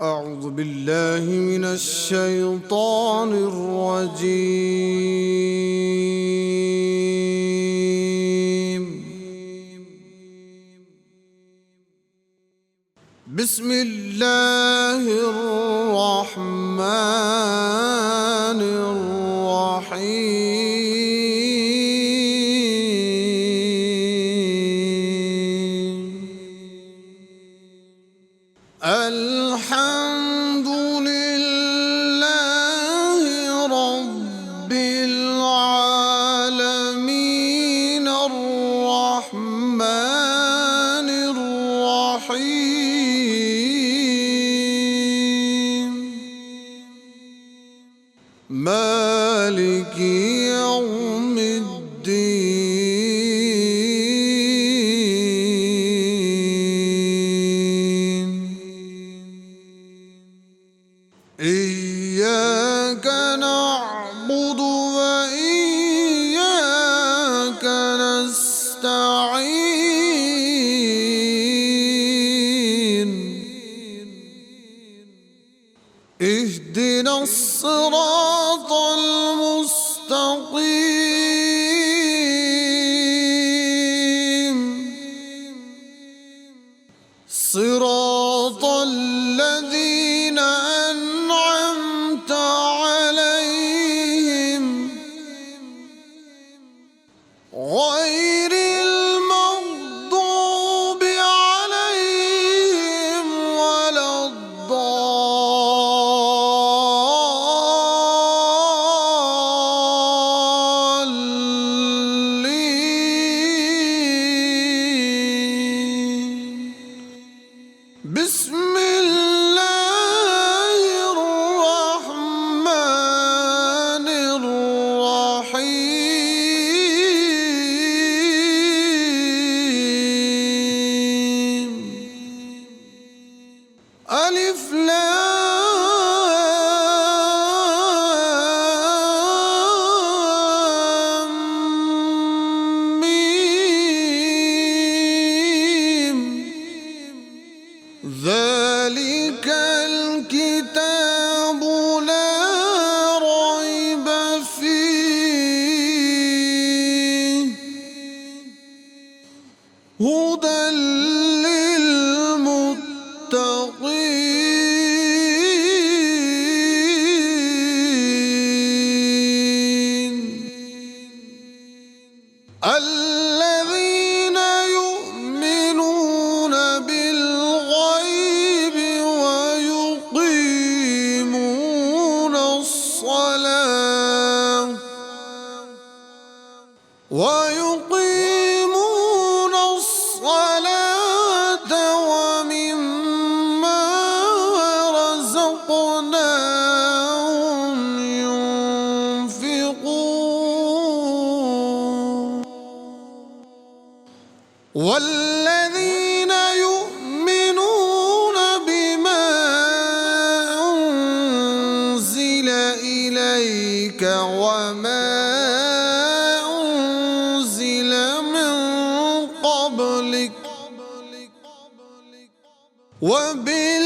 أعوذ بالله من الشيطان الرجيم. بسم الله الرحمن الرحيم. الحمد لله رب العالمين الرحمن الرحيم مالك يوم الدين. إياك نعبد وإياك نستعين. اهدنا الصراط المستقيم صراط الذين أنعمت عليهم غير المغضوب عليهم ولا الضالين. بسم الله الرحمن الرحيم. ألف لام ميم. ذلك الكتاب لا ريب فيه هدى للمتقين الذين يؤمنون بالغيب ويقيمون الصلاة ومما رزقناهم ينفقون. والذين يؤمنون بما أنزل إليك وما أنزل من قبلك وبالآخرة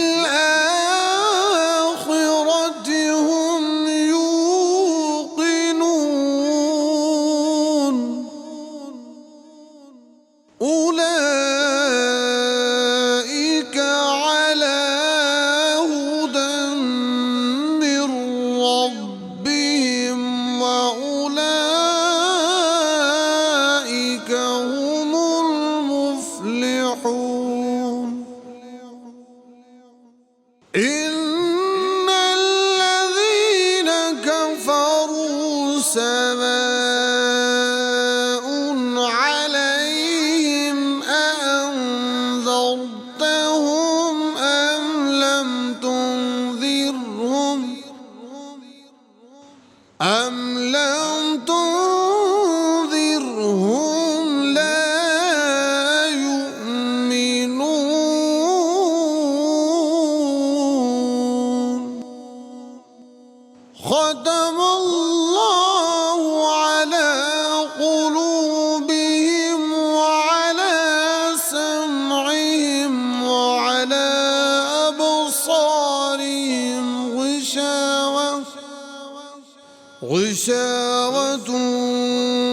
غشاوة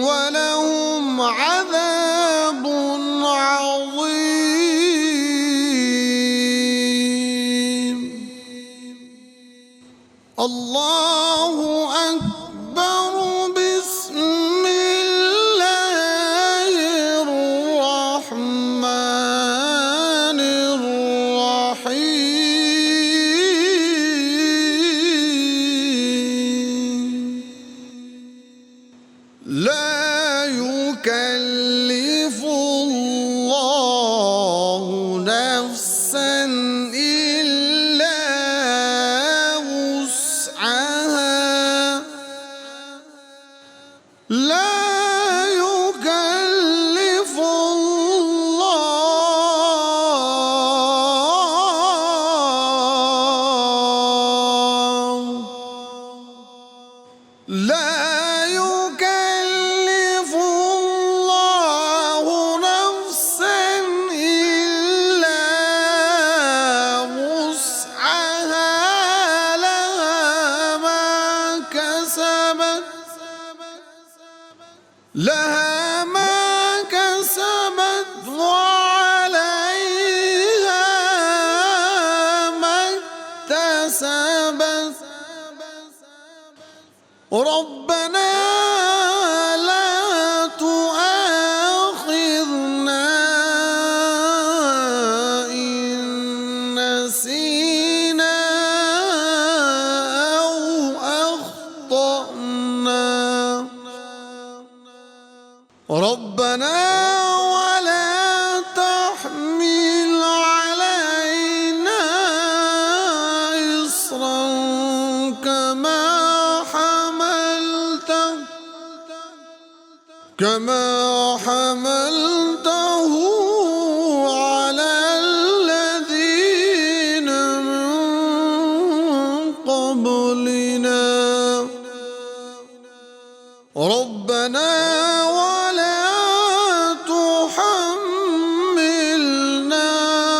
ولهم عذاب عظيم. الله أكبر. بسم الله الرحمن الرحيم. لا يكلف الله نفسا إلا وسعها. لا يكلف الله لا يكلف الله نفسا إلا وسعها. لها ما كسبت وعليها ما اكتسبت. ربنا لا تؤاخذنا إن نسينا أو أخطأنا. ربنا ولا تحمل علينا إصرا كما حملته على الذين من قبلنا. ربنا ولا تحملنا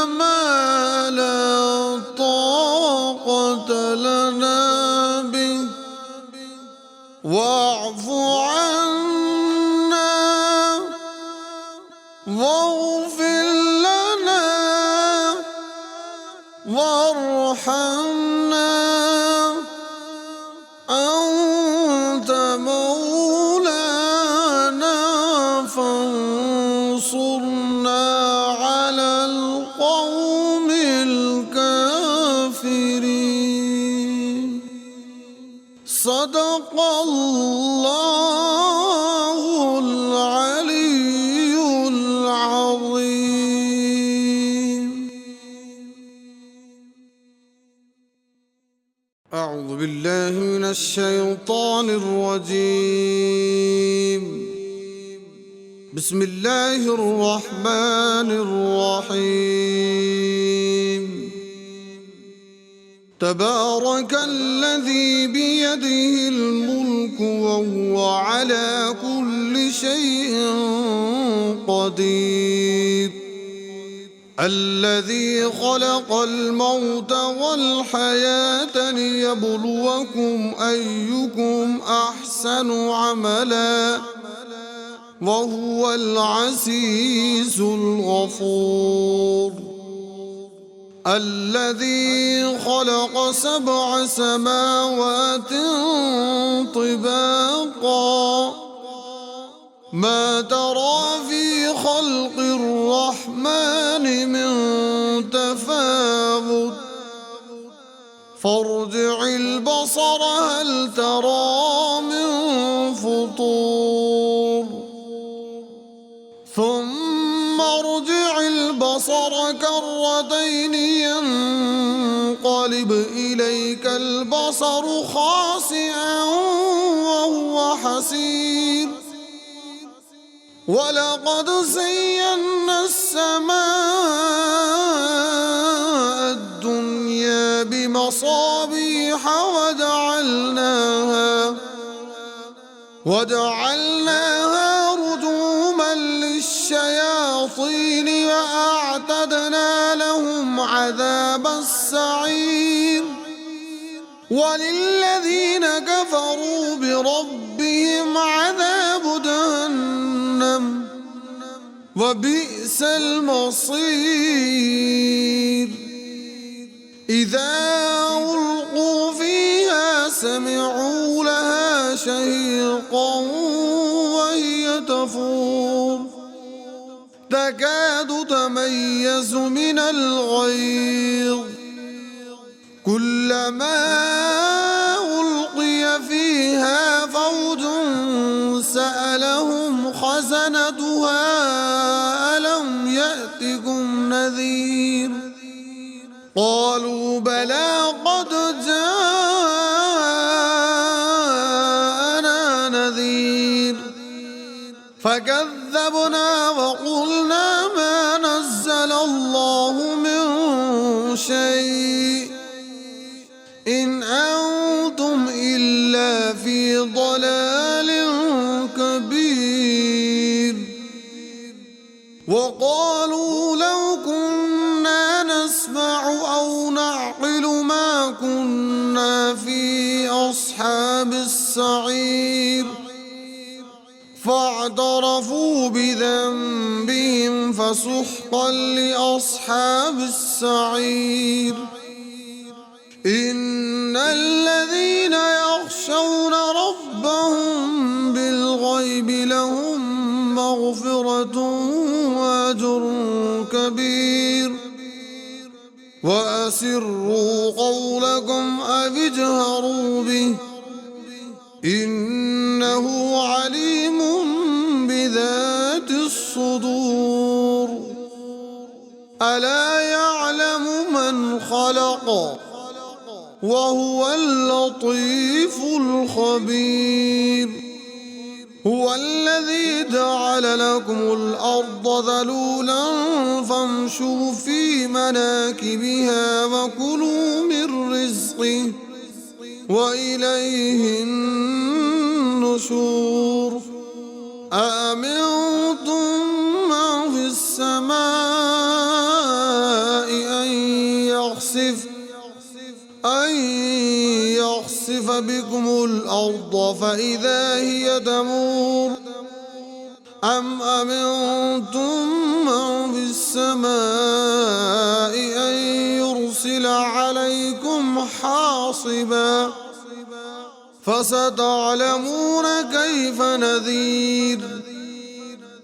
ما لا طاقة لنا به واعف عنا واغفر لنا وارحمنا أنت مولانا فانصرنا على القوم الكافرين. صدق الله العلي العظيم. أعوذ بالله من الشيطان الرجيم. بسم الله الرحمن الرحيم. تبارك الذي بيده الملك وهو على كل شيء قدير. الذي خلق الموت والحياة ليبلوكم أيكم أحسن عملا وهو العزيز الغفور. الذي خلق 7 سماوات طباقا ما ترى في خلق الرحمن من تفاوت فارجع البصر هل ترى من فطور ثم ارجع البصر كرتين ينقلب إليك البصر خاسئا وهو حسير. ولقد زينا السماء الدنيا بمصابيح وجعلناها رجوما للشياطين وأعتدنا لهم عذاب السعير. وللذين كفروا بربهم عذاب جهنم وبئس المصير إذا ألقوا فيها سمعوا لها شهيقا وهي تفور تكاد تميز من الغيظ كلما ألقي فيها فوج سألهم خزنتها ألم يأتكم نذير قالوا بلى قد جاءنا نذير فكذبنا وقلنا ما نزل الله من شيء إن أنتم إلا في ضلال كبير وقالوا لو كنا نسمع أو نعقل ما كنا في أصحاب السعير فاعترفوا بذنبهم فسحقا لأصحاب السعير إن الذين يخشون ربهم بالغيب لهم مغفرة وأجر كبير وأسروا قولكم أو اجهروا به إنه عليم بذات الصدور ألا يعلم من خلق وهو اللطيف الخبير هو الذي جعل لكم الأرض ذلولا فامشوا في مناكبها وكلوا من رزقه وإليه النشور أأمنتم من في السماء أن يخسف بكم الأرض فإذا هي تمور أم أمنتم من في السماء أن يرسل عليكم حاصبا فستعلمون كيف نذير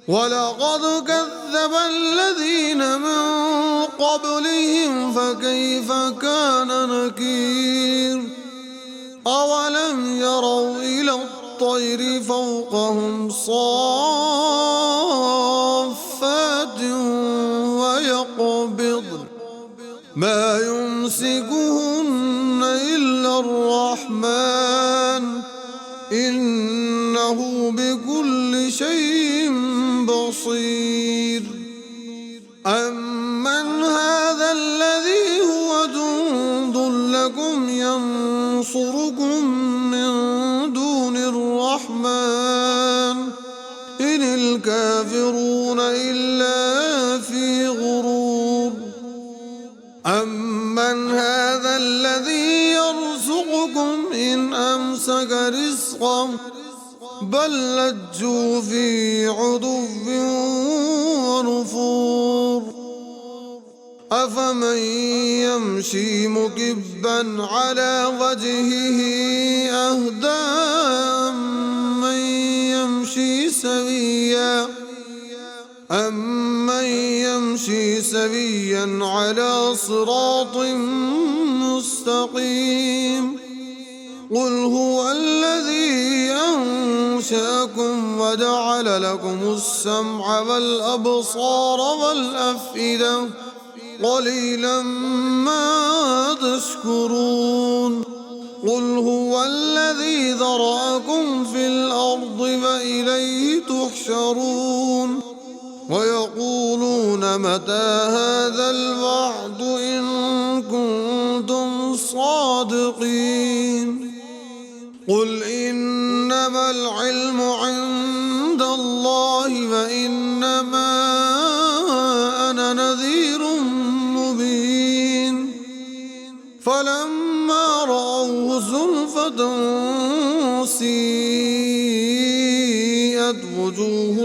ولقد كذب الذين من قبلهم فكيف كان نكير أولم يروا إلى الطير فوقهم صافات ويقبضن ما يمسكهن إلا الرحمن إنه بكل شيء بصير أمن هذا الذي هو جند لكم ينصركم من دون الرحمن إن الكافرون إلا في غرور أمن هذا الذي يرزقكم إن أمسك رزقه بل لجوا في عتو ونفور أفمن يمشي مكبا على وجهه أهدى أمن يمشي سويا على صراط مستقيم قل هو الذي أنشأكم وجعل لكم السمع والأبصار والأفئدة قليلا ما تشكرون قل هو الذي ذرأكم في الأرض وإليه تحشرون ويقولون متى هذا الوعد إن كنتم صادقين قل إنما العلم عند الله وإنما أنا نذير مبين فلا فلما رأوه زلفة سيئت وجوه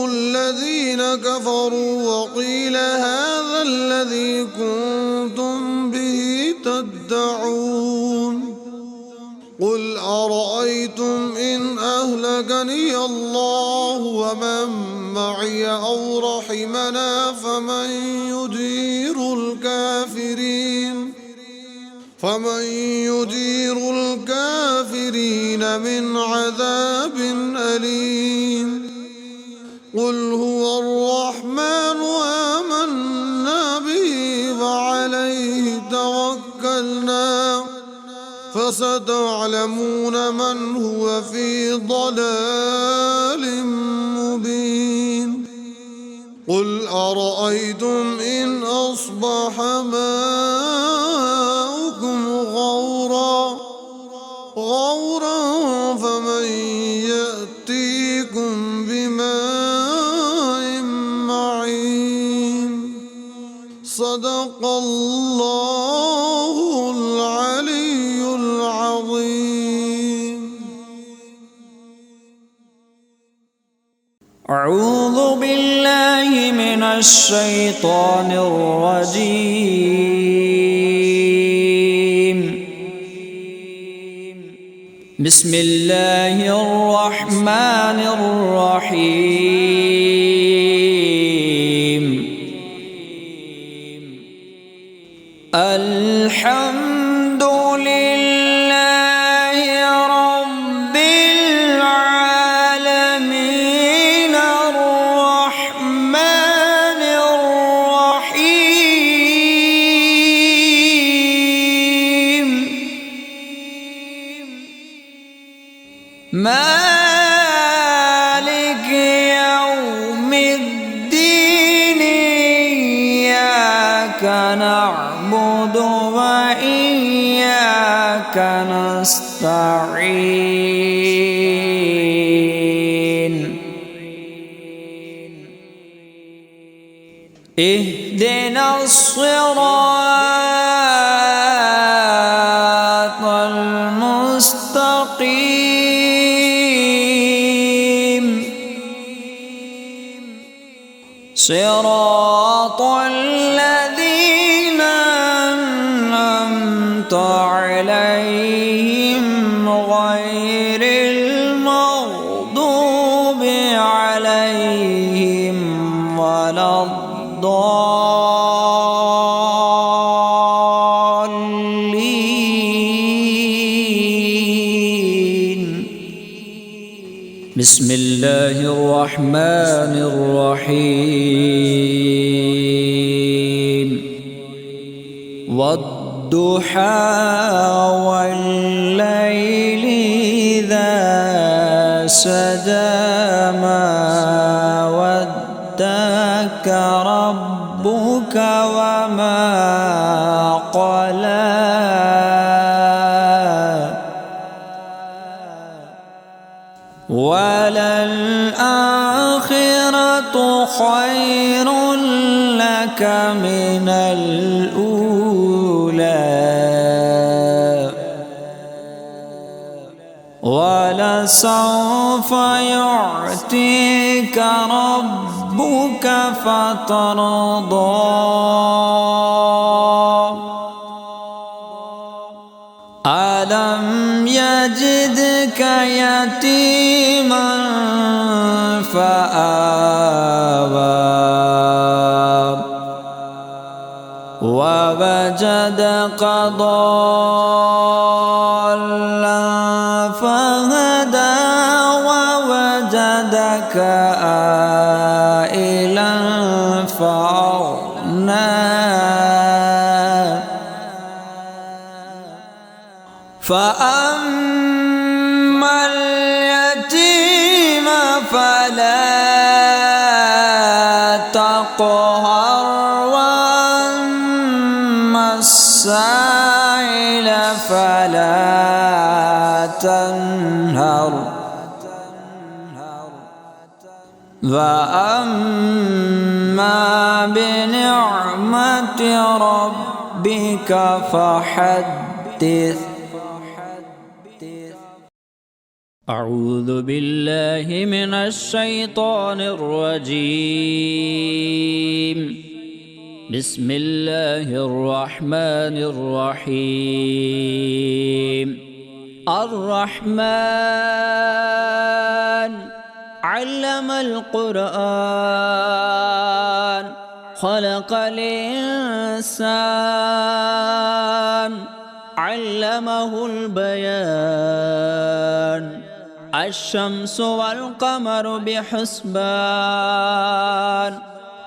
الذين كفروا وقيل هذا الذي كنتم به تدعون قل أرأيتم إن أهلكني الله ومن معي أو رحمنا فمن يجير الكافرين من عذاب أليم قل هو الرحمن آمنا به فعليه توكلنا فستعلمون من هو في ضلال مبين قل أرأيتم إن أصبح ماؤكم غورا فمن يأتيكم بماء معين صدق الله العلي العظيم. أعوذ بالله من الشيطان الرجيم. بسم الله الرحمن الرحيم. الحمد لله رب العالمين الرحمن الرحيم مالك يوم الدين إياك نعبد وإياك نستعين اهدنا الصراط المستقيم صراط الذين أنعمت عليهم غير المغضوب عليهم ولا الضالين. بسم الله الرحمن الرحيم. والضحى والليل إذا سجى ما ودعك ربك وما قلى وللآخرة خير لك من الأولى ولسوف يعطيك ربك فترضى ألم يجدك يتيما فآوى ووجدك ضالا فهدى ووجدك عائلا فأغنى فأما اليتيم فلا تقهر وأما السائل فلا تنهر وأما بنعمة ربك فحدث. أعوذ بالله من الشيطان الرجيم. بسم الله الرحمن الرحيم. الرحمن علم القرآن خلق الإنسان علمه البيان. الشمس والقمر بحسبان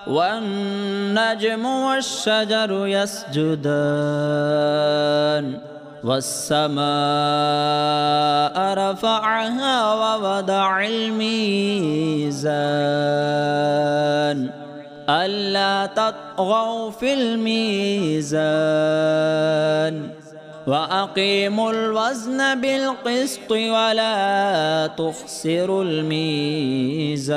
والنجم والشجر يسجدان. والسماء رفعها ووضع الميزان ألا تطغوا في الميزان وأقيموا الوزن بالقسط ولا تخسروا الميزان.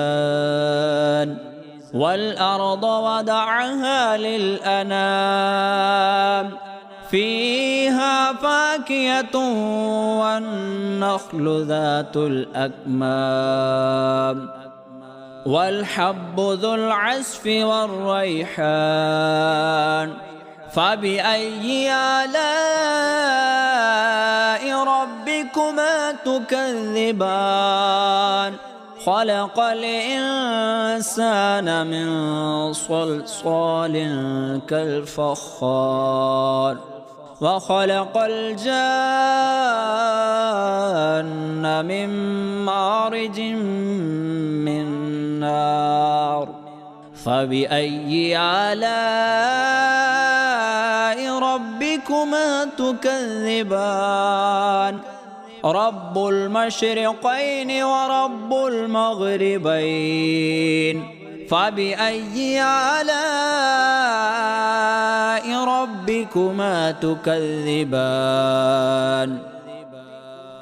والأرض وضعها للأنام فيها فاكهة والنخل ذات الأكمام والحب ذو العصف والريحان. فبأي آلاء ربكما تكذبان. خلق الإنسان من صلصال كالفخار وخلق الجان من مارج من نار. فبأي آلاء ربكما تكذبان. رب المشرقين ورب المغربين. فبأي آلاء ربكما تكذبان.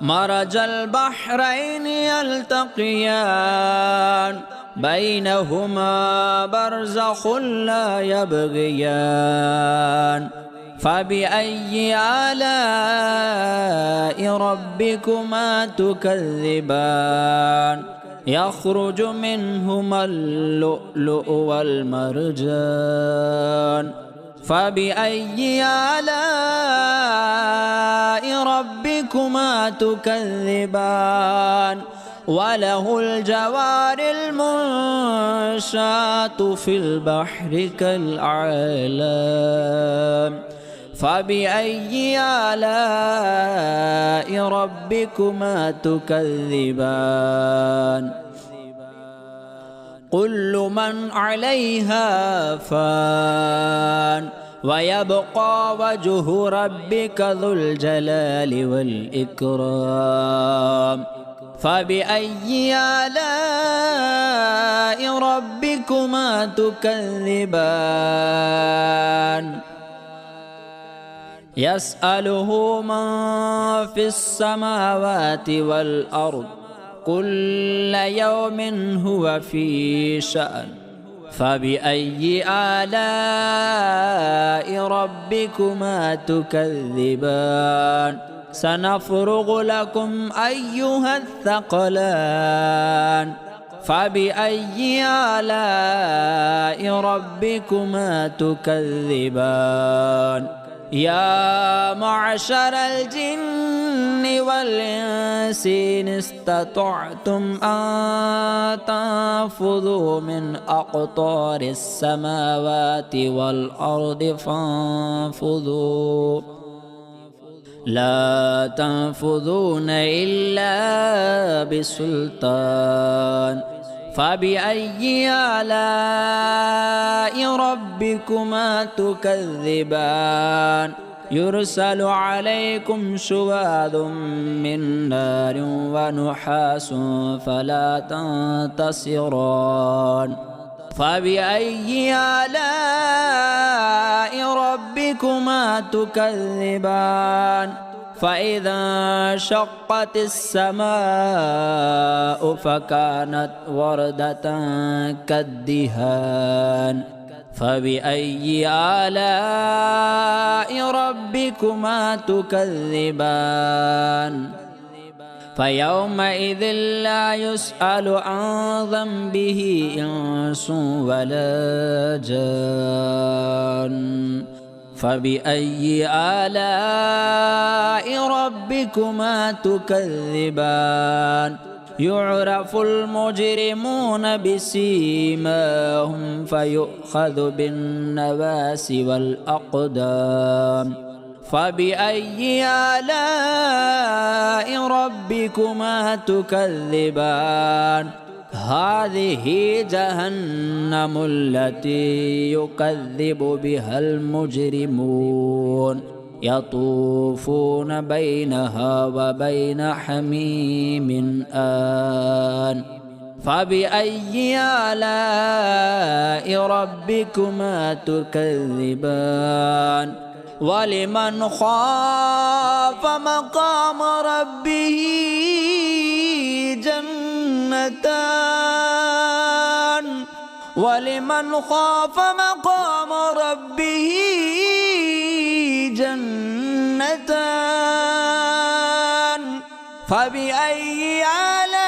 مرج البحرين يلتقيان بينهما برزخ لا يبغيان. فبأي آلاء ربكما تكذبان. يخرج منهما اللؤلؤ والمرجان. فبأي آلاء ربكما تكذبان. وله الجوار المنشآت في البحر كالأعلام. فبأي آلاء ربكما تكذبان. كل من عليها فان ويبقى وجه ربك ذو الجلال والإكرام. فبأي آلاء ربكما تكذبان. يسأله من في السماوات والأرض كل يوم هو في شأن. فبأي آلاء ربكما تكذبان. سنفرغ لكم أيها الثقلان. فبأي آلاء ربكما تكذبان. يا معشر الجن والإنس إن استطعتم أن تنفذوا من أقطار السماوات والأرض فانفذوا لا تنفذون إلا بسلطان. فبأي آلاء ربكما تكذبان. يرسل عليكم شواظ من نار ونحاس فلا تنتصران. فبأي آلاء ربكما تكذبان. فإذا انشقت السماء فكانت وردة كالدهان فبأي آلاء ربكما تكذبان فيومئذ لا يسأل عن ذنبه إنس ولا جان فبأي آلاء ربكما تكذبان يعرف المجرمون بسيماهم فيؤخذ بالنواصي والأقدام فبأي آلاء ربكما تكذبان هذه جهنم التي يكذب بها المجرمون يطوفون بينها وبين حميم آن فبأي آلاء ربكما تكذبان ولمن خاف مقام ربه جنتان ولمن خاف مقام ربه جنتان فبأي آلاء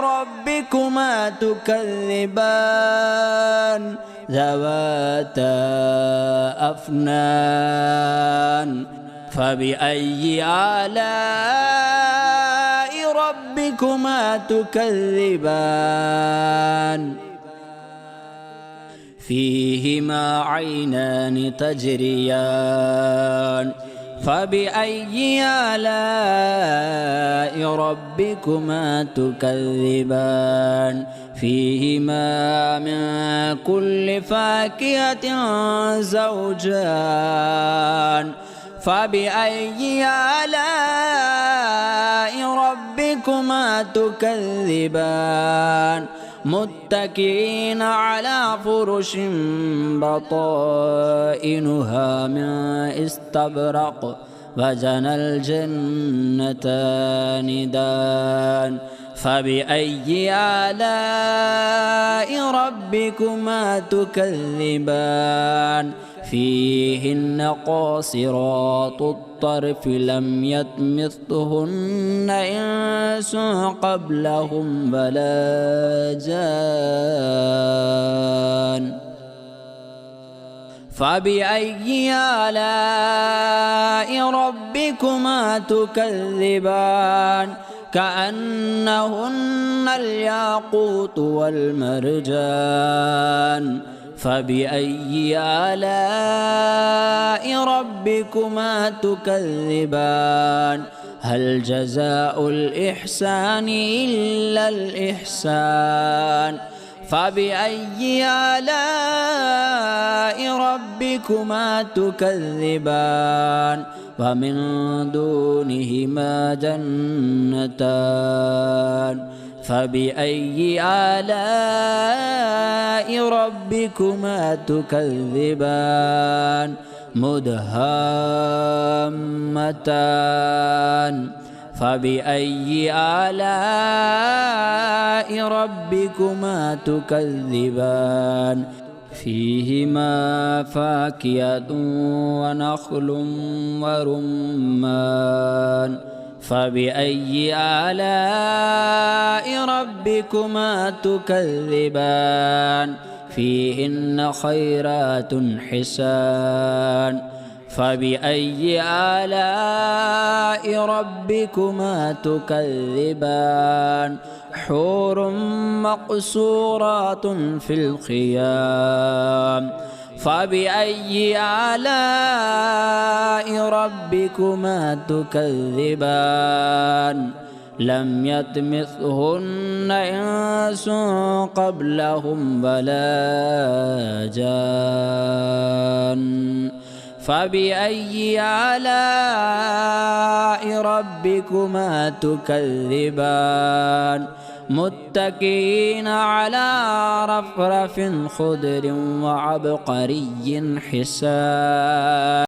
ربكما تكذبان ذواتا أفنان فبأي آلاء ربكما تكذبان فيهما عينان تجريان فبأي آلاء ربكما تكذبان فيهما من كل فاكهة زوجان فبأي آلاء ربكما تكذبان متكئين على فرش بطائنها من استبرق وجنى الجنتان دان فبأي آلاء ربكما تكذبان فيهن قاصرات الطرف لم يطمثهن إنس قبلهم ولا جان فبأي آلاء ربكما تكذبان كأنهن الياقوت والمرجان فبأي آلاء ربكما تكذبان هل جزاء الإحسان إلا الإحسان فبأي آلاء ربكما تكذبان ومن دونهما جنتان فبأي آلاء ربكما تكذبان مدهامتان فبأي آلاء ربكما تكذبان فيهما فاكهة ونخل ورمان فبأي آلاء ربكما تكذبان فيهن خيرات حسان فبأي آلاء ربكما تكذبان حور مقصورات في الخيام فبأي آلاء ربكما تكذبان لم يطمثهن إنس قبلهم ولا جان فبأي آلاء ربكما تكذبان متكئين على رفرف خضر وعبقري حسان